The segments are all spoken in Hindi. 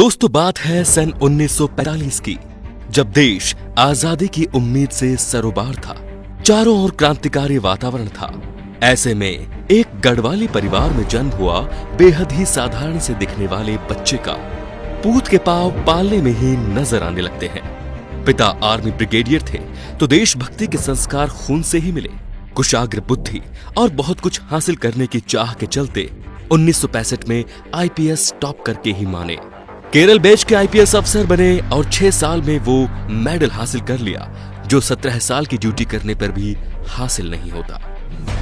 दोस्तों, बात है सन 1945 की, जब देश आजादी की उम्मीद से सरोबार था। चारों ओर क्रांतिकारी वातावरण था। ऐसे में एक गढ़वाली परिवार में जन्म हुआ बेहद ही साधारण से दिखने वाले बच्चे का पूत के पांव पालने में ही नजर आने लगते हैं। पिता आर्मी ब्रिगेडियर थे, तो देशभक्ति के संस्कार खून से ही मिले। कुशाग्र बुद्धि और बहुत कुछ हासिल करने की चाह के चलते 1965 में आईपीएस टॉप करके ही माने। केरल बैच के आईपीएस अफसर बने और 6 साल में वो मेडल हासिल कर लिया, जो 17 साल की ड्यूटी करने पर भी हासिल नहीं होता।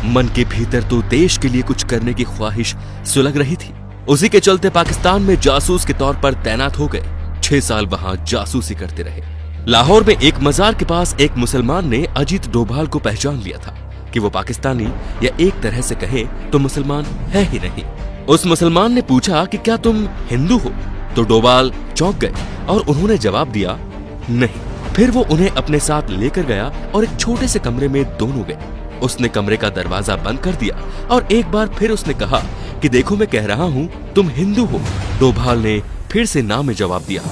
मन के भीतर तो देश के लिए कुछ करने की ख्वाहिश सुलग रही थी। उसी के चलते पाकिस्तान में जासूस के तौर पर तैनात हो गए। 6 साल वहां जासूसी करते रहे। लाहौर में एक मजार के पास एक मुसलमान ने अजीत डोभाल को पहचान लिया था कि वो पाकिस्तानी या एक तरह से कहे तो मुसलमान है ही नहीं। उस मुसलमान ने पूछा कि क्या तुम हिंदू हो? तो डोभाल चौंक गए और उन्होंने जवाब दिया नहीं। फिर वो उन्हें अपने साथ लेकर गया और एक छोटे से कमरे में दोनों गए। उसने कमरे का दरवाजा बंद कर दिया और एक बार फिर उसने कहा कि देखो, मैं कह रहा हूँ तुम हिंदू हो। डोभाल ने फिर से ना में जवाब दिया।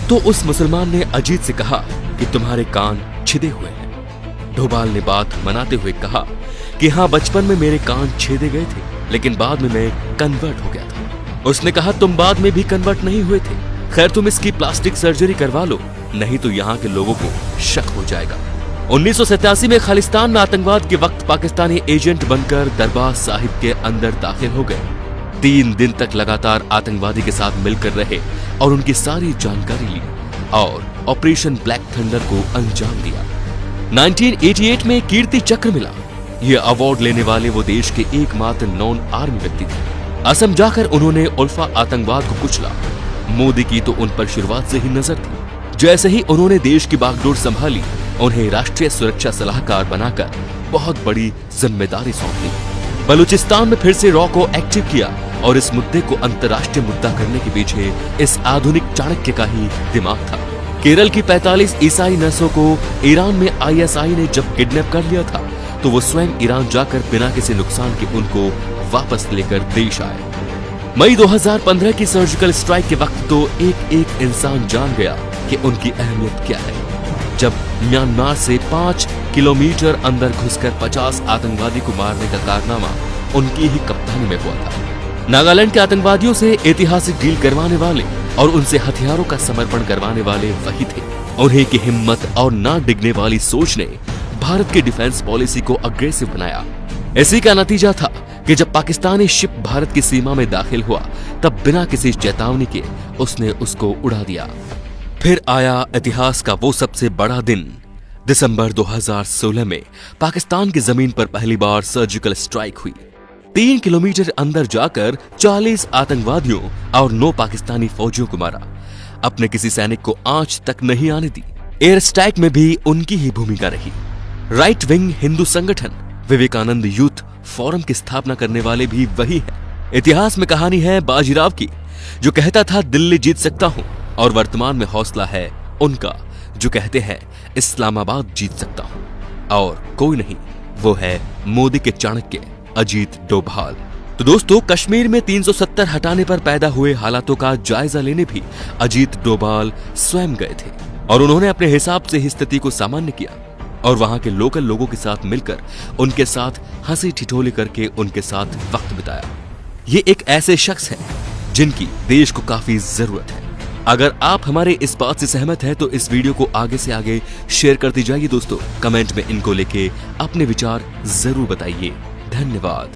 तो उस मुसलमान ने अजीत से कहा कि तुम्हारे कान छिदे हुए हैं। डोभाल ने बात मनाते हुए कहा कि हाँ, बचपन में मेरे कान छेदे गए थे, लेकिन बाद में मैं कन्वर्ट हो गया था। उसने कहा तुम बाद में भी कन्वर्ट नहीं हुए थे। खैर, तुम इसकी प्लास्टिक सर्जरी करवा लो, नहीं तो यहाँ के लोगों को शक हो जाएगा। 1987 में खालिस्तान में आतंकवाद के वक्त पाकिस्तानी एजेंट बनकर दरबार साहिब के अंदर दाखिल हो गए। 3 दिन तक लगातार आतंकवादी के साथ मिलकर रहे और उनकी सारी जानकारी ली और ऑपरेशन ब्लैक थंडर को अंजाम दिया। 1988 में कीर्ति चक्र मिला। यह अवार्ड लेने वाले वो देश के एकमात्र नॉन आर्मी व्यक्ति थे। असम जाकर उन्होंने उल्फा आतंकवाद को कुचला। मोदी की तो उन पर शुरुआत से ही नजर थी। जैसे ही उन्होंने देश की बागडोर संभाली, उन्हें राष्ट्रीय सुरक्षा सलाहकार बनाकर बहुत बड़ी जिम्मेदारी सौंपी। बलूचिस्तान में फिर से रॉ को एक्टिव किया और इस मुद्दे को अंतर्राष्ट्रीय मुद्दा करने के पीछे इस आधुनिक चाणक्य का ही दिमाग था। केरल की 45 ईसाई नर्सों को ईरान में आईएसआई ने जब किडनैप कर लिया था, तो वो स्वयं ईरान जाकर बिना किसी नुकसान के उनको वापस लेकर देश आए। मई 2015 की सर्जिकल स्ट्राइक के वक्त तो एक इंसान जान गया कि उनकी अहमियत क्या है, जब म्यांमार से 5 किलोमीटर अंदर घुसकर 50 आतंकवादी को मारने का कारनामा उनकी ही कप्तानी में हुआ था। नागालैंड के आतंकवादियों से ऐतिहासिक डील करवाने वाले और उनसे हथियारों का समर्पण करवाने वाले वही थे। उन्हीं की हिम्मत और ना डिगने वाली सोच ने भारत की डिफेंस पॉलिसी को अग्रेसिव बनाया। इसी का नतीजा था कि जब पाकिस्तानी शिप भारत की सीमा में दाखिल हुआ, तब बिना किसी चेतावनी के उसने उसको उड़ा दिया। फिर आया इतिहास का वो सबसे बड़ा दिन। दिसंबर 2016 में पाकिस्तान की जमीन पर पहली बार सर्जिकल स्ट्राइक हुई। 3 किलोमीटर अंदर जाकर 40 आतंकवादियों और 9 पाकिस्तानी फौजियों को मारा। अपने किसी सैनिक को आंच तक नहीं आने दी। एयर स्ट्राइक में भी उनकी ही भूमिका रही। राइट विंग हिंदू संगठन विवेकानंद यूथ फोरम की स्थापना करने वाले भी वही हैं। इतिहास में कहानी है बाजीराव की, जो कहता था दिल्ली जीत सकता हूं, और वर्तमान में हौसला है उनका जो कहते हैं इस्लामाबाद जीत सकता हूं। और कोई नहीं, वो है मोदी के चाणक्य अजीत डोभाल। तो दोस्तों, कश्मीर में 370 हटाने पर पैदा हुए हालातों का जायजा लेने भी अजीत डोभाल स्वयं गए थे और उन्होंने अपने हिसाब से ही स्थिति को सामान्य किया और वहां के लोकल लोगों के साथ मिलकर उनके साथ हंसी ठिठोली करके उनके साथ वक्त बिताया। ये एक ऐसे शख्स हैं जिनकी देश को काफी जरूरत है। अगर आप हमारे इस बात से सहमत हैं तो इस वीडियो को आगे से आगे शेयर करते जाइए दोस्तों। कमेंट में इनको लेके अपने विचार जरूर बताइए। धन्यवाद।